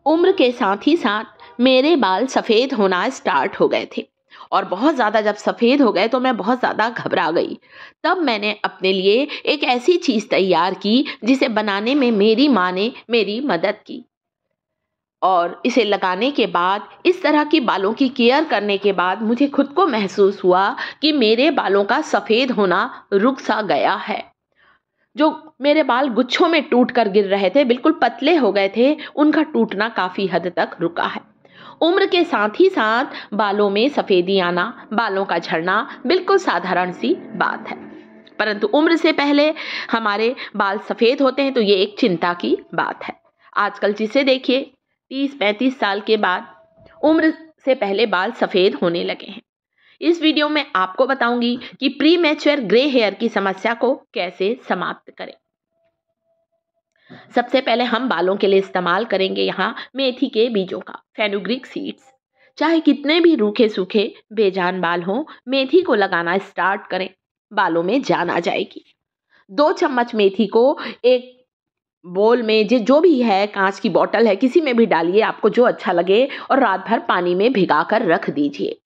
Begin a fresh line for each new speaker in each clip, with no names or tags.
उम्र के साथ ही साथ मेरे बाल सफ़ेद होना स्टार्ट हो गए थे और बहुत ज़्यादा जब सफ़ेद हो गए तो मैं बहुत ज़्यादा घबरा गई। तब मैंने अपने लिए एक ऐसी चीज़ तैयार की जिसे बनाने में मेरी माँ ने मेरी मदद की और इसे लगाने के बाद, इस तरह की बालों की केयर करने के बाद मुझे खुद को महसूस हुआ कि मेरे बालों का सफ़ेद होना रुक सा गया है। जो मेरे बाल गुच्छों में टूट कर गिर रहे थे, बिल्कुल पतले हो गए थे, उनका टूटना काफ़ी हद तक रुका है। उम्र के साथ ही साथ बालों में सफ़ेदी आना, बालों का झड़ना बिल्कुल साधारण सी बात है, परंतु उम्र से पहले हमारे बाल सफ़ेद होते हैं तो ये एक चिंता की बात है। आजकल जिसे देखिए 30-35 साल के बाद उम्र से पहले बाल सफ़ेद होने लगे हैं। इस वीडियो में आपको बताऊंगी कि प्री मैच्योर ग्रे हेयर की समस्या को कैसे समाप्त करें। सबसे पहले हम बालों के लिए इस्तेमाल करेंगे यहाँ मेथी के बीजों का, फेनुग्रीक सीड्स। चाहे कितने भी रूखे सूखे बेजान बाल हों, मेथी को लगाना स्टार्ट करें, बालों में जान आ जाएगी। 2 चम्मच मेथी को एक बोल में, जो भी है, कांच की बोतल है, किसी में भी डालिए, आपको जो अच्छा लगे, और रात भर पानी में भिगा कर रख दीजिए।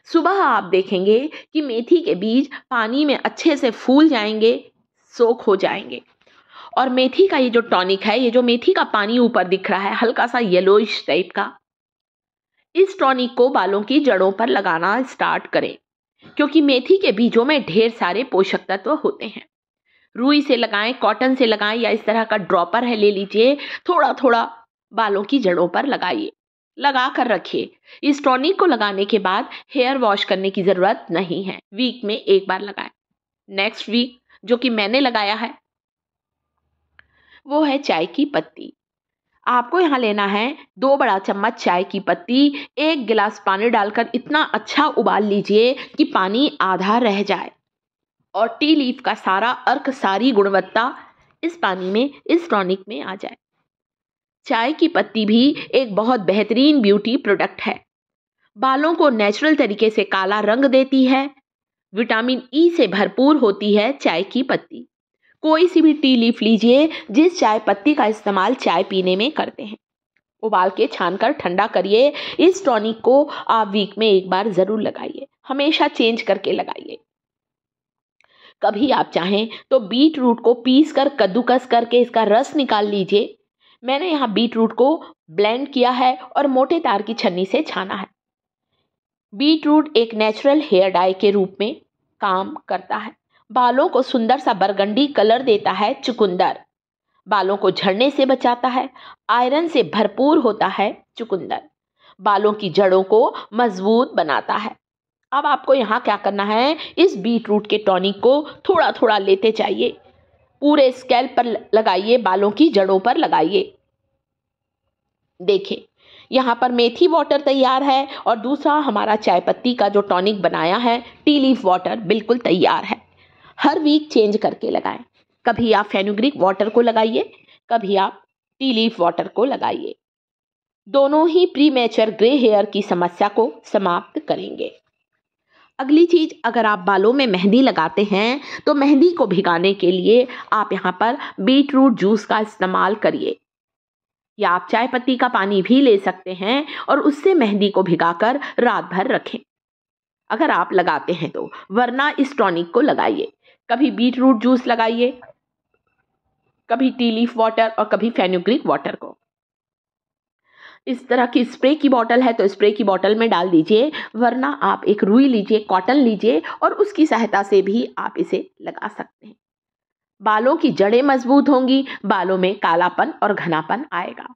सुबह आप देखेंगे कि मेथी के बीज पानी में अच्छे से फूल जाएंगे, सोख हो जाएंगे। और मेथी का ये जो टॉनिक है, ये जो मेथी का पानी ऊपर दिख रहा है हल्का सा येलोइश टाइप का, इस टॉनिक को बालों की जड़ों पर लगाना स्टार्ट करें, क्योंकि मेथी के बीजों में ढेर सारे पोषक तत्व होते हैं। रुई से लगाएं, कॉटन से लगाएं, या इस तरह का ड्रॉपर है ले लीजिए, थोड़ा थोड़ा बालों की जड़ों पर लगाइए, लगा कर रखिए। इस टॉनिक को लगाने के बाद हेयर वॉश करने की जरूरत नहीं है, वीक में एक बार लगाएं। नेक्स्ट वीक जो कि मैंने लगाया है वो है चाय की पत्ती। आपको यहाँ लेना है 2 बड़ा चम्मच चाय की पत्ती, 1 गिलास पानी डालकर इतना अच्छा उबाल लीजिए कि पानी आधा रह जाए और टी लीफ का सारा अर्क, सारी गुणवत्ता इस पानी में, इस टॉनिक में आ जाए। चाय की पत्ती भी एक बहुत बेहतरीन ब्यूटी प्रोडक्ट है, बालों को नेचुरल तरीके से काला रंग देती है, विटामिन ई से भरपूर होती है चाय की पत्ती। कोई सी भी टी लीफ लीजिए जिस चाय पत्ती का इस्तेमाल चाय पीने में करते हैं, उबाल के छान कर ठंडा करिए। इस टॉनिक को आप वीक में एक बार जरूर लगाइए, हमेशा चेंज करके लगाइए। कभी आप चाहें तो बीट रूट को पीस कर कद्दूकस करके इसका रस निकाल लीजिए। मैंने यहाँ बीट रूट को ब्लेंड किया है और मोटे तार की छन्नी से छाना है। बीट रूट एक नेचुरल हेयर डाई के रूप में काम करता है, बालों को सुंदर सा बरगंडी कलर देता है। चुकंदर बालों को झड़ने से बचाता है, आयरन से भरपूर होता है चुकंदर, बालों की जड़ों को मजबूत बनाता है। अब आपको यहाँ क्या करना है, इस बीट रूट के टॉनिक को थोड़ा थोड़ा लेते जाइए, पूरे स्कैल्प पर लगाइए, बालों की जड़ों पर लगाइए। देखिए यहाँ पर मेथी वाटर तैयार है और दूसरा हमारा चाय पत्ती का जो टॉनिक बनाया है, टी लीफ वाटर, बिल्कुल तैयार है। हर वीक चेंज करके लगाएं, कभी आप फेनुग्रीक वाटर को लगाइए, कभी आप टी लीफ वाटर को लगाइए। दोनों ही प्री मैच्योर ग्रे हेयर की समस्या को समाप्त करेंगे। अगली चीज, अगर आप बालों में मेहंदी लगाते हैं तो मेहंदी को भिगाने के लिए आप यहाँ पर बीट रूट जूस का इस्तेमाल करिए, या आप चाय पत्ती का पानी भी ले सकते हैं और उससे मेहंदी को भिगाकर रात भर रखें, अगर आप लगाते हैं तो। वरना इस टॉनिक को लगाइए, कभी बीट रूट जूस लगाइए, कभी टी लीफ वाटर और कभी फेनुग्रीक वाटर को। इस तरह की स्प्रे की बोतल है तो स्प्रे की बोतल में डाल दीजिए, वरना आप एक रुई लीजिए, कॉटन लीजिए और उसकी सहायता से भी आप इसे लगा सकते हैं। बालों की जड़ें मजबूत होंगी, बालों में कालापन और घनापन आएगा।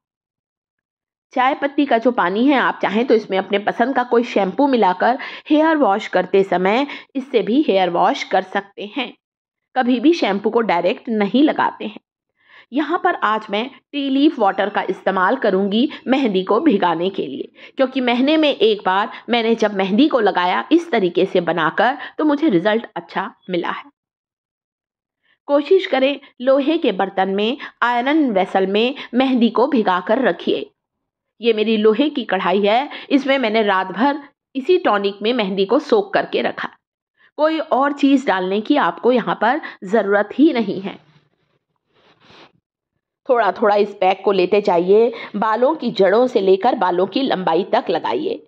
चाय पत्ती का जो पानी है, आप चाहें तो इसमें अपने पसंद का कोई शैम्पू मिलाकर हेयर वॉश करते समय इससे भी हेयर वॉश कर सकते हैं। कभी भी शैम्पू को डायरेक्ट नहीं लगाते हैं। यहाँ पर आज मैं टी लीफ वाटर का इस्तेमाल करूंगी मेहंदी को भिगाने के लिए, क्योंकि महीने में एक बार मैंने जब मेहंदी को लगाया इस तरीके से बनाकर तो मुझे रिजल्ट अच्छा मिला है। कोशिश करें लोहे के बर्तन में, आयरन वेसल में मेहंदी को भिगा कर रखिए। ये मेरी लोहे की कढ़ाई है, इसमें मैंने रात भर इसी टॉनिक में मेहंदी को सोख करके रखा। कोई और चीज डालने की आपको यहाँ पर जरूरत ही नहीं है। थोड़ा थोड़ा इस पैक को लेते जाइए, बालों की जड़ों से लेकर बालों की लंबाई तक लगाइए।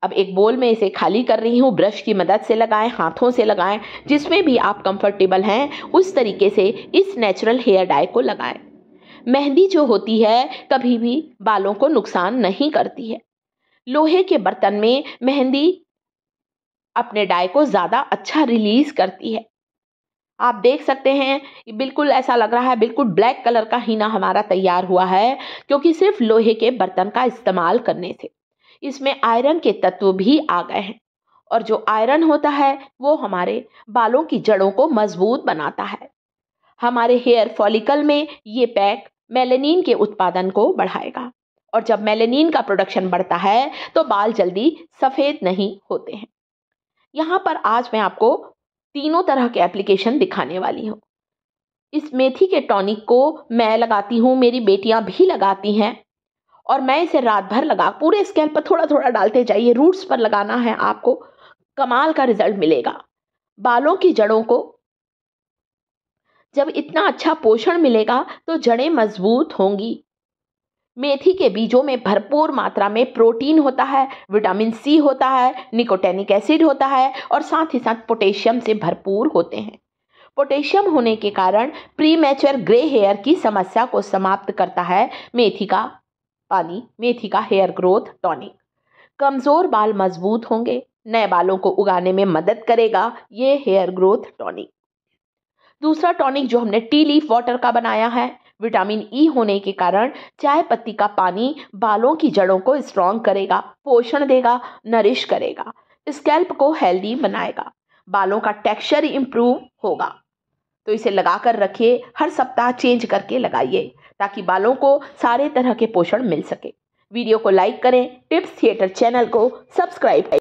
अब एक बोल में इसे खाली कर रही हूँ, ब्रश की मदद से लगाएं, हाथों से लगाएं, जिसमें भी आप कंफर्टेबल हैं उस तरीके से इस नेचुरल हेयर डाई को लगाएं। मेहंदी जो होती है कभी भी बालों को नुकसान नहीं करती है। लोहे के बर्तन में मेहंदी अपने डाई को ज़्यादा अच्छा रिलीज करती है। आप देख सकते हैं बिल्कुल ऐसा लग रहा है बिल्कुल ब्लैक कलर का हीना हमारा तैयार हुआ है, क्योंकि सिर्फ लोहे के बर्तन का इस्तेमाल करने से इसमें आयरन के तत्व भी आ गए हैं, और जो आयरन होता है वो हमारे बालों की जड़ों को मजबूत बनाता है। हमारे हेयर फॉलिकल में ये पैक मेलानिन के उत्पादन को बढ़ाएगा, और जब मेलानिन का प्रोडक्शन बढ़ता है तो बाल जल्दी सफ़ेद नहीं होते हैं। यहाँ पर आज मैं आपको तीनों तरह के एप्लीकेशन दिखाने वाली हूँ। इस मेथी के टॉनिक को मैं लगाती हूँ, मेरी बेटियां भी लगाती हैं, और मैं इसे रात भर लगा पूरे स्कैल्प पर थोड़ा थोड़ा डालते जाइए। रूट्स पर लगाना है आपको, कमाल का रिजल्ट मिलेगा। बालों की जड़ों को जब इतना अच्छा पोषण मिलेगा तो जड़ें मजबूत होंगी। मेथी के बीजों में भरपूर मात्रा में प्रोटीन होता है, विटामिन सी होता है, निकोटेनिक एसिड होता है, और साथ ही साथ पोटेशियम से भरपूर होते हैं। पोटेशियम होने के कारण प्रीमैच्योर ग्रे हेयर की समस्या को समाप्त करता है मेथी का पानी, मेथी का हेयर ग्रोथ टॉनिक। कमजोर बाल मजबूत होंगे, नए बालों को उगाने में मदद करेगा ये हेयर ग्रोथ टॉनिक। दूसरा टॉनिक जो हमने टी लीफ वाटर का बनाया है, विटामिन ई होने के कारण चाय पत्ती का पानी बालों की जड़ों को स्ट्रॉन्ग करेगा, पोषण देगा, नरिश करेगा, स्कैल्प को हेल्दी बनाएगा, बालों का टेक्सचर इंप्रूव होगा। तो इसे लगाकर रखिए, हर सप्ताह चेंज करके लगाइए ताकि बालों को सारे तरह के पोषण मिल सके। वीडियो को लाइक करें, टिप्स थिएटर चैनल को सब्सक्राइब करें।